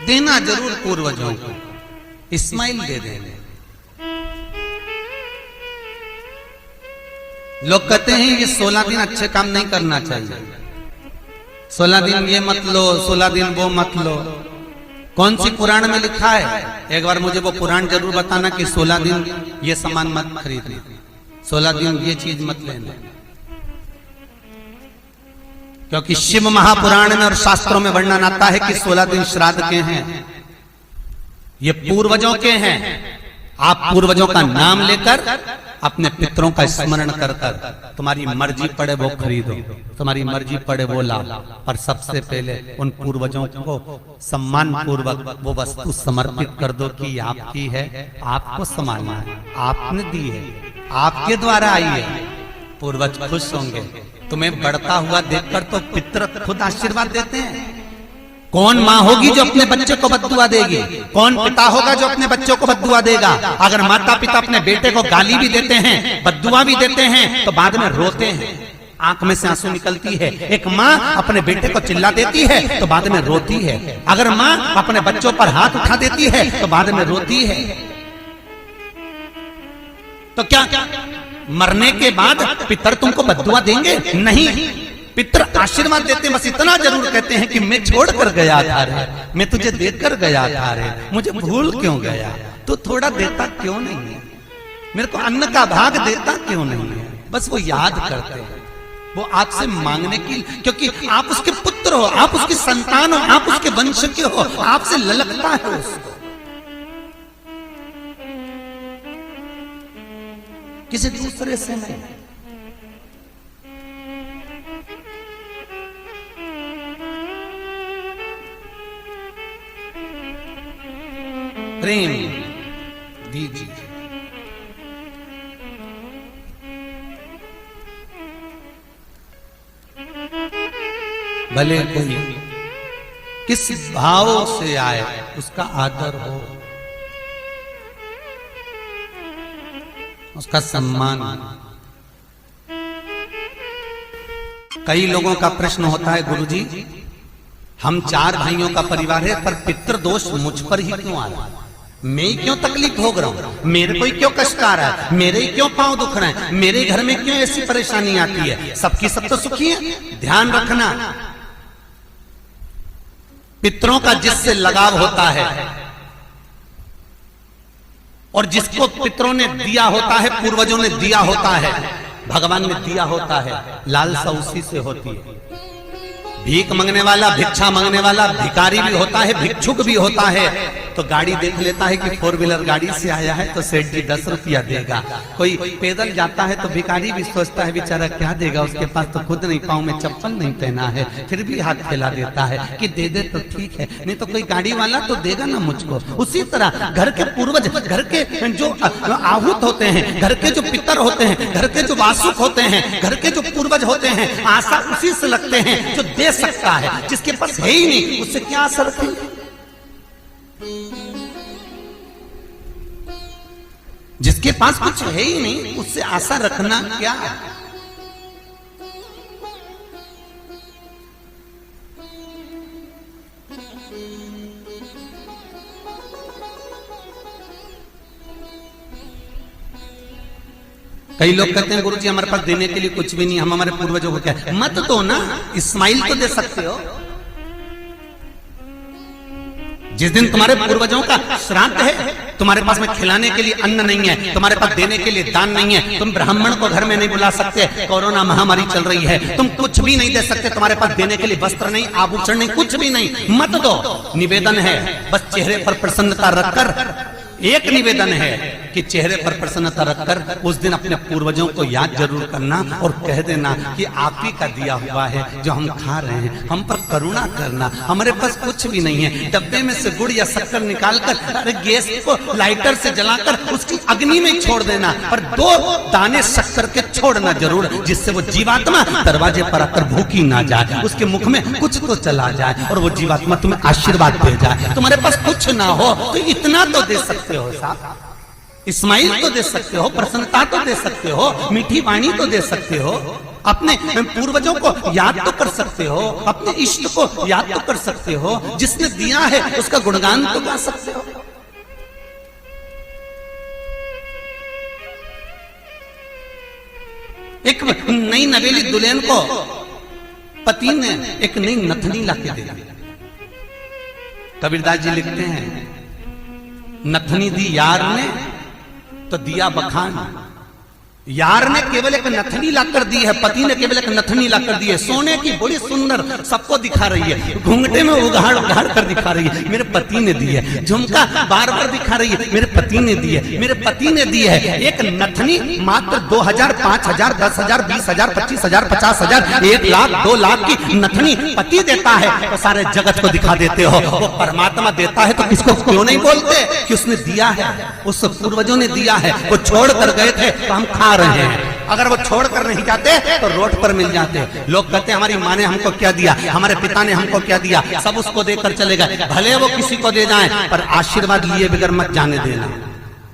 देना जरूर पूर्वजों को, इस्माइल दे देना। लोग कहते हैं ये 16 दिन अच्छे काम नहीं करना चाहिए, 16 दिन ये मत लो, 16 दिन वो मत लो। कौन सी पुराण में लिखा है? एक बार मुझे वो पुराण जरूर बताना कि 16 दिन ये सामान मत खरीदना, 16 दिन ये चीज मत लेना। क्योंकि शिव महापुराण में और शास्त्रों में वर्णन आता है कि 16 दिन श्राद्ध के हैं, ये पूर्वजों के हैं। आप पूर्वजों का नाम लेकर अपने पितरों का स्मरण कर कर तुम्हारी मर्जी पड़े वो खरीदो, तुम्हारी मर्जी पड़े वो लाओ, पर सबसे पहले उन पूर्वजों को सम्मान पूर्वक वो वस्तु समर्पित कर दो कि आपकी है, आपको संभालना है, आपने दी है, आपके द्वारा आई है। पूर्वज खुश होंगे। तुम्हें बढ़ता हुआ देखकर तो पितर खुद आशीर्वाद देते हैं। कौन माँ होगी जो अपने बच्चे को बद्दुआ देगी? कौन पिता होगा जो अपने बच्चों को बद्दुआ देगा? अगर माता पिता अपने बेटे को गाली भी देते हैं, बद्दुआ भी देते हैं, तो बाद में रोते हैं, आंख में से आंसू निकलती है। एक माँ अपने बेटे को चिल्ला देती है तो बाद में रोती है। अगर माँ अपने बच्चों पर हाथ उठा देती है तो बाद में रोती है। तो क्या मरने के बाद पितर तुमको बद्दुआ देंगे? नहीं, पितर आशीर्वाद देते, बस इतना जरूर कहते हैं कि मैं छोड़ कर गया था रे, मैं तुझे देकर गया था रे, मुझे भूल क्यों गया? तू थोड़ा देता क्यों नहीं है? मेरे को अन्न का भाग देता क्यों नहीं है? बस वो याद करते हैं, वो आपसे मांगने की, क्योंकि आप उसके पुत्र हो, आप उसकी संतान हो, आप उसके वंश के हो, आपसे ललकता है उसको, किसी दूसरे से नहीं। प्रेम दीजिए। भले कोई किस भाव से आए उसका आदर हो, उसका सम्मान। कई लोगों का प्रश्न होता है, गुरुजी हम 4 भाइयों का परिवार है, पर पितृ दोष मुझ पर ही क्यों आ रहा है? मैं ही क्यों तकलीफ भोग रहा हूं? मेरे को ही क्यों कष्ट आ रहा है? मेरे ही क्यों पांव दुख रहे हैं? मेरे घर में क्यों ऐसी परेशानी आती है? सबकी सब तो सुखी है। ध्यान रखना, पितरों का जिससे लगाव होता है और जिसको पितरों ने दिया होता है, पूर्वजों ने दिया होता है, भगवान ने दिया होता है, लालसा उसी से होती है। भीख मांगने वाला, भिक्षा मांगने वाला भिखारी भी होता है, भिक्षुक भी होता है। तो गाड़ी देख लेता है कि 4 व्हीलर गाड़ी से आया है तो सेठ जी 10 रुपया देगा। कोई पैदल जाता है तो भिखारी भी सोचता है बेचारा क्या देगा, उसके पास तो खुद नहीं, पाँव में चप्पल नहीं पहना है, फिर भी हाथ फैला देता है कि दे दे तो ठीक है, नहीं तो कोई गाड़ी वाला तो देगा ना मुझको। उसी तरह घर के पूर्वज, घर के जो आहूत होते हैं, घर के जो पितर होते हैं, घर के जो वासुक होते हैं, घर के जो पूर्वज होते हैं, आशा उसी से लगते हैं जो दे सकता है। जिसके पास है ही नहीं उससे क्या आशा रखेंगे? जिसके पास कुछ है ही नहीं उससे आशा रखना क्या? कई लोग कहते हैं गुरुजी हमारे पास देने के लिए कुछ भी नहीं, हम हमारे पूर्वजों को क्या? मत दो ना, इस्माइल तो दे सकते हो। जिस दिन तुम्हारे पूर्वजों का श्राद्ध है, तुम्हारे पास में खिलाने के लिए अन्न नहीं है, तुम्हारे पास देने के लिए दान नहीं है, तुम ब्राह्मण को घर में नहीं बुला सकते, कोरोना महामारी चल रही है, तुम कुछ भी नहीं दे सकते, तुम्हारे पास देने के लिए वस्त्र नहीं, आभूषण नहीं, कुछ भी नहीं, मत दो। निवेदन है बस चेहरे पर प्रसन्नता रखकर, एक निवेदन है कि चेहरे पर प्रसन्नता रखकर उस दिन अपने पूर्वजों को याद जरूर करना और कह देना कि आप ही का दिया हुआ है जो हम खा रहे हैं, हम पर करुणा करना, हमारे पास कुछ भी नहीं है। डब्बे में से गुड़ या शक्कर निकालकर, अरे गैस को लाइटर से जलाकर उसकी अग्नि में छोड़ देना, पर 2 दाने शक्कर के छोड़ना जरूर, जिससे वो जीवात्मा दरवाजे पर आकर भूखी ना जाए, उसके मुख में कुछ तो चला जाए और वो जीवात्मा तुम्हें आशीर्वाद दे जाए। तुम्हारे पास कुछ ना हो तो इतना तो दे सकते हो साहब। स्माइल तो दे सकते हो, प्रसन्नता तो दे सकते हो, मीठी वाणी तो दे सकते हो, अपने पूर्वजों को याद तो कर सकते हो, अपने इष्ट को याद तो कर सकते हो, जिसने दिया है उसका गुणगान तो गा सकते हो। एक नई नवेली दुल्हन को पति ने एक नई नथनी लाके दे दी। कबीरदास जी लिखते हैं, नथनी दी यार ने तो दिया बखान। यार ने केवल एक नथनी लाकर दी है, पति ने केवल एक नथनी लाकर दी है, सोने की बड़ी सुंदर, सबको दिखा रही है, घूंघटे में उघाड़ उघाड़ कर दिखा रही है, मेरे पति ने दी है, झुमका बार बार दिखा रही है, मेरे पति ने दी है, मेरे पति ने दी है। एक नथनी मात्र 2000, 5000, 10,000, 20,000, 25,000, 50,000, 1 लाख, 2 लाख की नथनी पति देता है तो सारे जगत को दिखा देते हो। वो परमात्मा देता है तो किसको क्यों नहीं बोलते कि उसने दिया है, उस पूर्वजों ने दिया है। वो छोड़ कर गए थे तो हम खा रहे हैं, अगर वो छोड़कर नहीं जाते तो रोड पर मिल जाते। लोग कहते हैं हमारी माँ ने हमको क्या दिया, हमारे पिता ने हमको क्या दिया, सब उसको देकर चले गए। भले वो किसी को दे जाएं पर आशीर्वाद लिए बगैर मत जाने देना।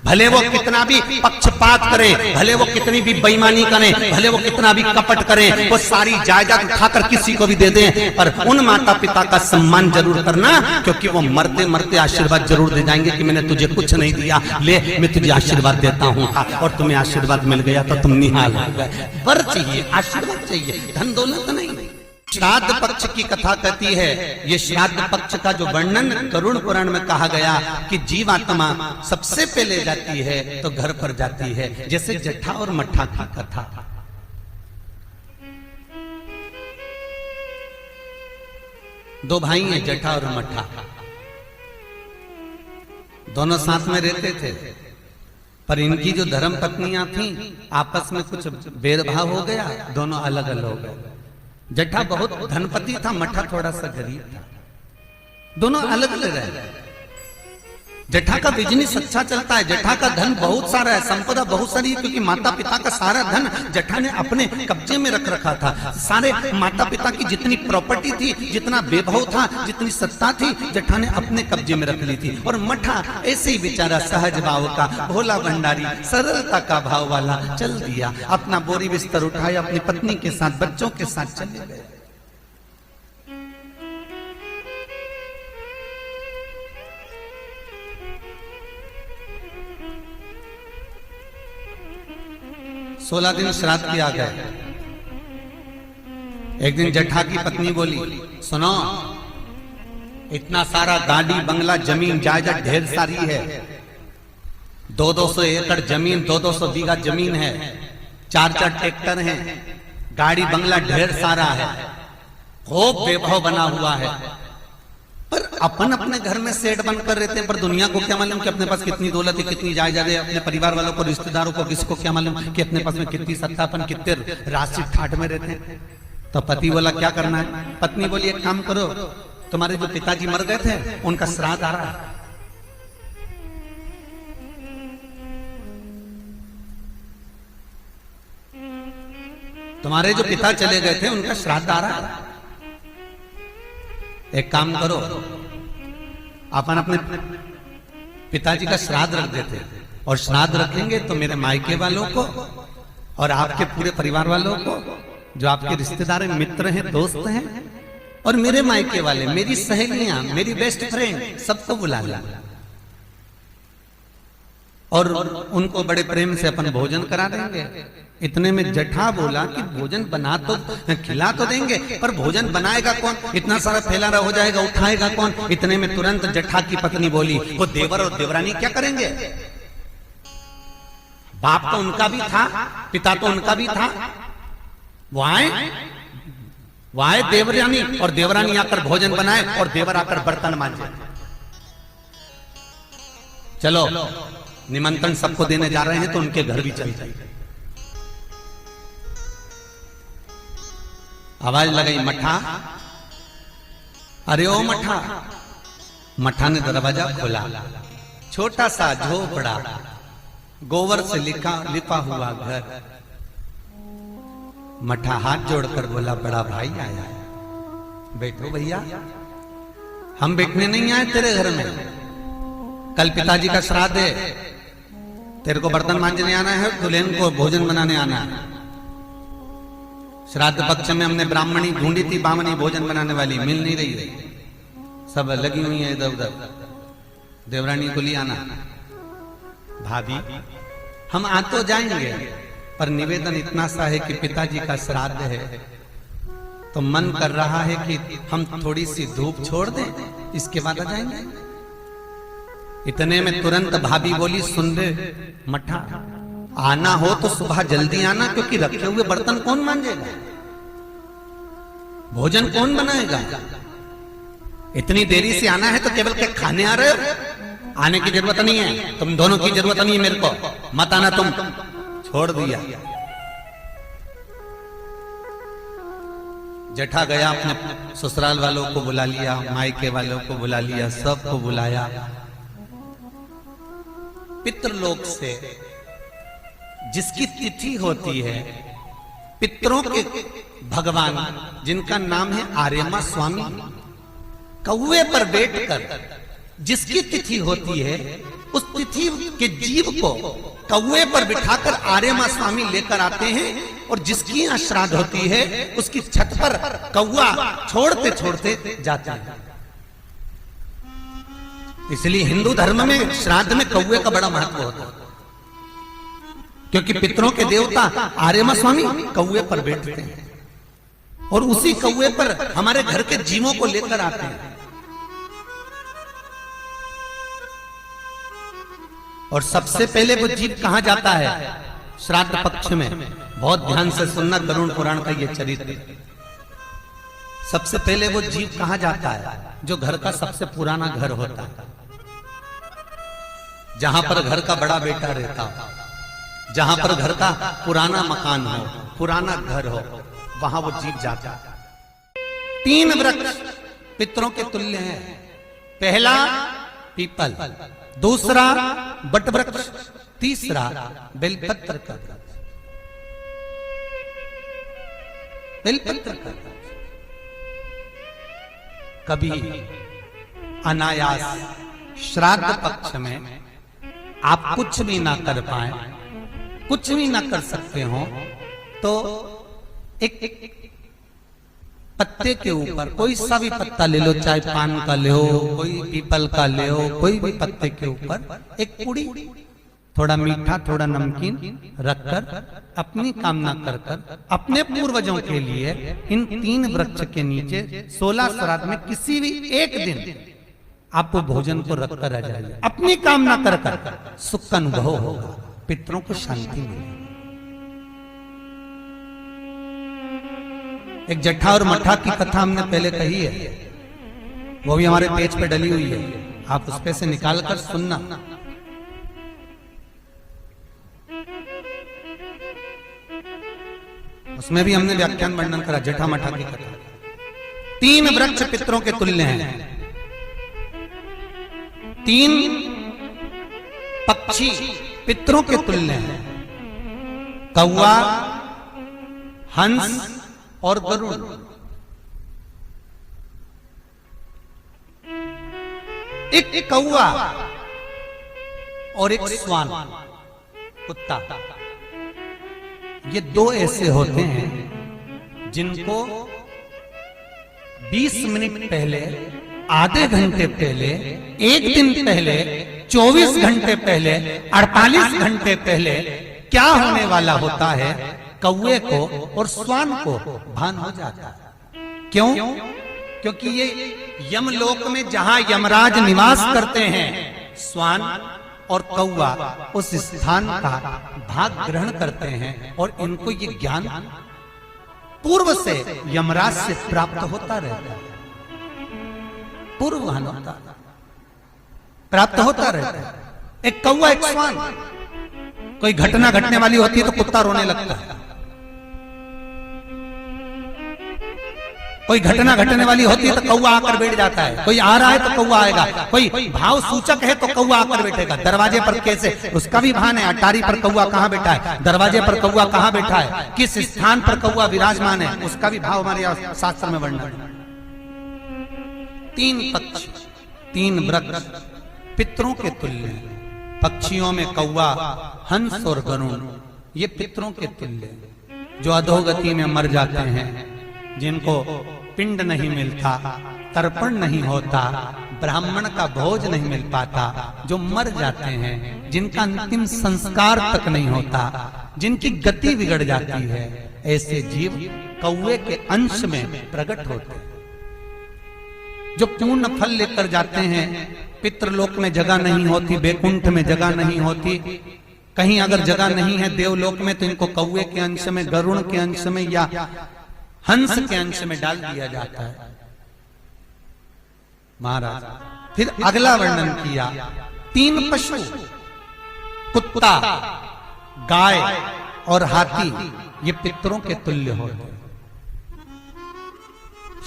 भले वो कितना भी पक्षपात करें, भले वो कितनी भी बेईमानी करें, भले वो कितना भी कपट करें, वो सारी जायदाद उठाकर किसी को भी दे दें, पर उन माता पिता का सम्मान जरूर करना, क्योंकि वो मरते मरते आशीर्वाद जरूर दे जाएंगे कि मैंने तुझे कुछ नहीं दिया, ले मैं तुझे आशीर्वाद देता हूँ। और तुम्हें आशीर्वाद मिल गया तो तुम निहाल हो गए। वर चाहिए, आशीर्वाद चाहिए, धन दौलत नहीं। श्राद्ध पक्ष की कथा कहती है, ये श्राद्ध पक्ष का जो वर्णन गरुड़ पुराण में कहा गया कि जीवात्मा सबसे पहले जाती है तो घर पर जाती है, जैसे जट्ठा और मट्ठा की कथा। दो भाई हैं, जट्ठा और मट्ठा, दोनों साथ में रहते थे, पर इनकी जो धर्म पत्नियां थीं आपस में कुछ भेदभाव हो गया, दोनों अलग अलग हो गए। जट्ठा बहुत धनपति था, मट्ठा थोड़ा सा गरीब था, दोनों अलग अलग रहे। जट्ठा का बिजनेस अच्छा चलता है, जट्ठा का धन बहुत सारा है, संपदा बहुत सारी है, क्योंकि माता पिता का सारा धन जट्ठा ने अपने कब्जे में रख रखा था। सारे माता पिता की जितनी प्रॉपर्टी थी, जितना वैभव था, जितनी सत्ता थी, जट्ठा ने अपने कब्जे में रख ली थी। और मट्ठा ऐसे ही बेचारा सहज भाव का, भोला भंडारी, सरलता का भाव वाला चल दिया, अपना बोरी बिस्तर उठाया, अपनी पत्नी के साथ, बच्चों के साथ चले गए। सोलह दिन श्राद्ध किया गया। एक दिन जट्ठा की पत्नी बोली, सुनो, इतना सारा गाड़ी बंगला जमीन जायदाद ढेर सारी है, 200 एकड़ जमीन, 200 बीघा जमीन है, 4 ट्रैक्टर हैं, गाड़ी बंगला ढेर सारा है, खूब वैभव बना हुआ है, पर अपन अपने घर में सेठ बनकर रहते हैं, पर दुनिया को क्या मालूम कि अपने पास कितनी दौलत है, कितनी जायदाद है, अपने परिवार वालों को, रिश्तेदारों को, किसको क्या मालूम कि अपने पास में कितनी सत्ता, अपन कितने राशि ठाट में रहते हैं। तो पति बोला क्या करना है, पत्नी बोली एक काम करो, तुम्हारे जो पिताजी मर गए थे उनका श्राद्ध आ रहा है, तुम्हारे जो पिता चले गए थे उनका श्राद्ध आ रहा है, एक काम करो, अपन अपने पिताजी का श्राद्ध रख देते, और श्राद्ध रखेंगे तो मेरे मायके वालों को और आपके पूरे परिवार वालों को, जो आपके रिश्तेदार हैं, मित्र हैं, दोस्त हैं, और मेरे मायके वाले, मेरी सहेलियां, मेरी बेस्ट फ्रेंड, सबको बुला ला, और उनको बड़े प्रेम से अपन भोजन करा देंगे। इतने में जट्ठा बोला कि भोजन बना तो खिला तो देंगे, पर भोजन बनाएगा कौन, इतना सारा फैलाना हो जाएगा, उठाएगा कौन। इतने में तुरंत जट्ठा की पत्नी बोली, वो देवर और देवरानी क्या करेंगे, बाप तो उनका भी था, पिता तो उनका भी था, वो आए देवरानी, और देवरानी आकर भोजन बनाए और देवर आकर बर्तन मांजे। चलो निमंत्रण सबको देने जा रहे हैं तो उनके घर भी चल जाए। आवाज लगाई, मट्ठा, अरे ओ मट्ठा। मट्ठा ने दरवाजा खोला, छोटा सा झोपड़ा, गोबर से लिपा हुआ घर। मट्ठा हाथ जोड़कर बोला, बड़ा भाई आया है, बैठो भैया, हम बैठने नहीं आए तेरे घर में, कल पिताजी का श्राद्ध है, तेरे को बर्तन मांजने आना है, दुल्हन को भोजन बनाने आना है। श्राद्ध पक्ष में हमने ब्राह्मणी ढूंढी थी, बामनी भोजन बनाने वाली मिल नहीं रही है, सब लगी हुई है इधर उधर। देवरानी को ले आना। भाभी हम आ तो जाएंगे, पर निवेदन इतना सा है कि पिताजी का श्राद्ध है, तो मन कर रहा है कि हम थोड़ी सी धूप छोड़ दें, इसके बाद आ जाएंगे। इतने में तुरंत भाभी बोली, सुन रे मठा, आना हो तो सुबह जल्दी आना, क्योंकि रखे हुए बर्तन कौन मांजेगा, भोजन कौन बनाएगा। इतनी देरी से आना है तो केवल क्या खाने आ रहे हो? आने की जरूरत नहीं है, तुम दोनों की जरूरत नहीं है मेरे को, मत आना तुम। छोड़ दिया। जेठा गया, अपने ससुराल वालों को बुला लिया, मायके वालों को बुला लिया, सबको बुलाया। पितृलोक से जिसकी तिथि होती है, पितरों के भगवान जिनका नाम है आर्यमा स्वामी, कौवे पर बैठकर जिसकी तिथि होती है, उस तिथि के जीव को कौवे पर बिठाकर आर्यमा स्वामी लेकर आते हैं, और जिसकी यहाँ श्राद्ध होती है उसकी छत पर कौवा छोड़ते छोड़ते जाता है। इसलिए हिंदू धर्म में श्राद्ध में कौवे का बड़ा महत्व होता है, क्योंकि पितरों के देवता आर्यमा स्वामी कौवे पर बैठते हैं, और उसी कौवे पर हमारे घर के जीवों को लेकर आते हैं। और सबसे पहले वो जीव कहां जाता है श्राद्ध पक्ष में? बहुत ध्यान से सुनना गरुड़ पुराण का ये चरित्र। सबसे पहले वो जीव कहां जाता है? जो घर का सबसे पुराना घर होता है, जहां पर घर का बड़ा बेटा रहता हो, जहां पर घर का पुराना मकान हो, पुराना घर हो, वहां वो जीव जाता है। 3 वृक्ष पितरों के तुल्य हैं। पहला पीपल, दूसरा बट वृक्ष, तीसरा बेलपत्र का वृक्ष। बेलपत्र का वृक्ष कभी अनायास श्राद्ध पक्ष में आप कुछ भी ना कर पाए, कुछ भी ना कर सकते हो, तो एक पत्ते के ऊपर कोई सा भी पत्ता ले लो, चाहे पान का ले हो, कोई पीपल का ले हो, कोई भी पत्ते के ऊपर एक पुड़ी, थोड़ा मीठा थोड़ा नमकीन रखकर अपनी कामना कर कर अपने पूर्वजों के लिए इन 3 वृक्ष के नीचे 16 श्राद्ध में किसी भी एक दिन आप वो भोजन को रखकर आ जाइए। अपनी कामना कर कर सुख का अनुभव होगा, पितरों को शांति मिलेगी। एक जट्ठा और मट्ठा की कथा हमने पहले कही है, वो भी हमारे पेज पे डली हुई है, आप उस पे से निकाल कर सुनना। उसमें भी हमने व्याख्यान वर्णन करा जट्ठा मट्ठा की कथा। 3 वृक्ष पितरों के तुल्य हैं, 3 पक्षी पितरों के तुल्य हैं, कौवा, हंस और गरुड़। एक कौवा और एक श्वान, कुत्ता, ये 2 ऐसे होते हैं जिनको 20 मिनट पहले, आधे घंटे पहले, 1 दिन पहले, 24 घंटे पहले, 48 घंटे पहले क्या होने वाला होता है, कौवे को और श्वान को भान हो जाता है। क्यों? क्योंकि ये यमलोक में जहां यमराज निवास करते हैं, श्वान और कौवा उस स्थान का भाग ग्रहण करते हैं, और इनको ये ज्ञान पूर्व से यमराज से प्राप्त होता रहता है, पूर्वभान होता प्राप्त होता रहता है। एक कौवा एक श्वान, कोई घटना घटने वाली होती है तो कुत्ता रोने लगता है, कोई घटना घटने वाली होती है तो कौवा आकर बैठ जाता है, कोई आ रहा है तो कौवा आएगा, कोई भाव सूचक है तो कौवा आकर बैठेगा। दरवाजे पर कैसे, उसका भी भान है, अटारी पर कौवा कहां बैठा है, दरवाजे पर कौवा कहां बैठा है, किस स्थान पर कौवा विराजमान है, उसका भी भाव हमारे शास्त्र में वर्णन। 3 पक्ष, 3 वृक्ष पितरों के तुल्य हैं। पक्षियों में कौवा, हंस और गरुण, ये पितरों के तुल्य, जो अधोगति में मर जाते हैं, जिनको पिंड नहीं मिलता, तर्पण नहीं होता, ब्राह्मण का भोज नहीं मिल पाता, जो मर जाते हैं, जिनका अंतिम संस्कार तक नहीं होता, जिनकी गति बिगड़ जाती है, ऐसे जीव कौवे के अंश में प्रकट होते हैं। जो पूर्ण फल लेकर जाते हैं, पितृलोक में जगह नहीं होती, बैकुंठ में जगह नहीं होती, कहीं अगर जगह नहीं है देवलोक में, तो इनको कौवे के अंश में, गरुण के अंश में या हंस के अंश में डाल दिया जाता है। महाराज फिर अगला वर्णन किया, 3 पशु, कुत्ता, गाय और हाथी, ये पितरों के तुल्य होते हैं।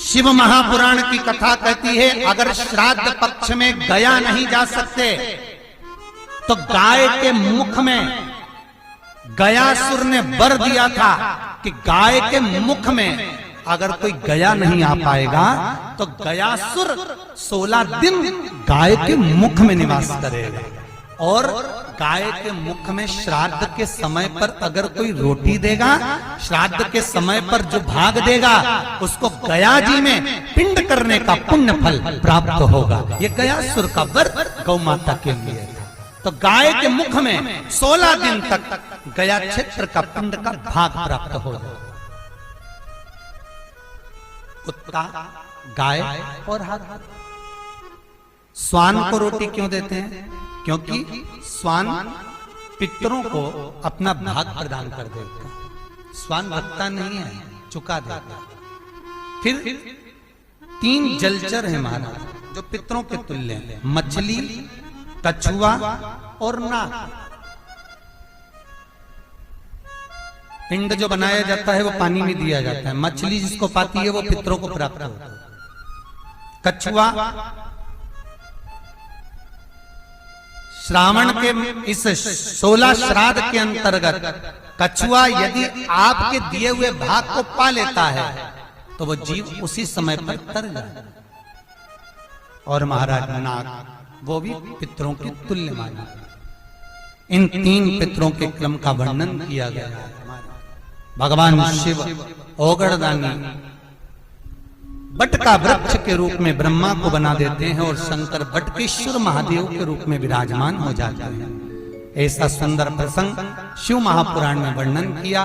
शिव महापुराण की कथा कहती है, अगर श्राद्ध पक्ष में गया नहीं जा सकते, तो गाय के मुख में गयासुर ने वर दिया था कि गाय के मुख में अगर कोई गया नहीं आ पाएगा, तो गयासुर 16 दिन गाय के मुख में निवास करेगा। और गाय के मुख में श्राद्ध के समय पर अगर कोई रोटी देगा, श्राद्ध के समय पर जो भाग देगा, उसको गया जी में पिंड करने का पुण्य फल प्राप्त होगा। ये गयासुर का वर गौ माता के लिए था। तो गाय के मुख में 16 दिन तक गया क्षेत्र का पिंड का भाग प्राप्त होगा। कुत्ता, गाय और हाथी। श्वान को रोटी क्यों देते हैं? क्योंकि श्वान पितरों को अपना भाग प्रदान कर देता है। श्वान रखता नहीं है, चुका देता। फिर 3 जलचर है महाराज, जो पितरों के तुल्य हैं, मछली, कछुआ और नाग। पिंड जो बनाया जाता है वो पानी में दिया जाता है। मछली जिसको पाती है वो पितरों को प्राप्त होता है। कछुआ श्रावण के इस 16 श्राद्ध के अंतर्गत कछुआ यदि आपके दिए हुए भाग को पा लेता है, तो वो जीव उसी समय पर तर जाए। और महाराज नाग, वो भी पितरों के तुल्य माना। इन 3 पितरों के क्रम का वर्णन किया गया है। भगवान शिव ओगड़दानी बट का वृक्ष के रूप में ब्रह्मा को बना देते हैं और शंकर बटकेश्वर महादेव के रूप में विराजमान हो जाते हैं। ऐसा सुंदर प्रसंग शिव महापुराण में वर्णन किया।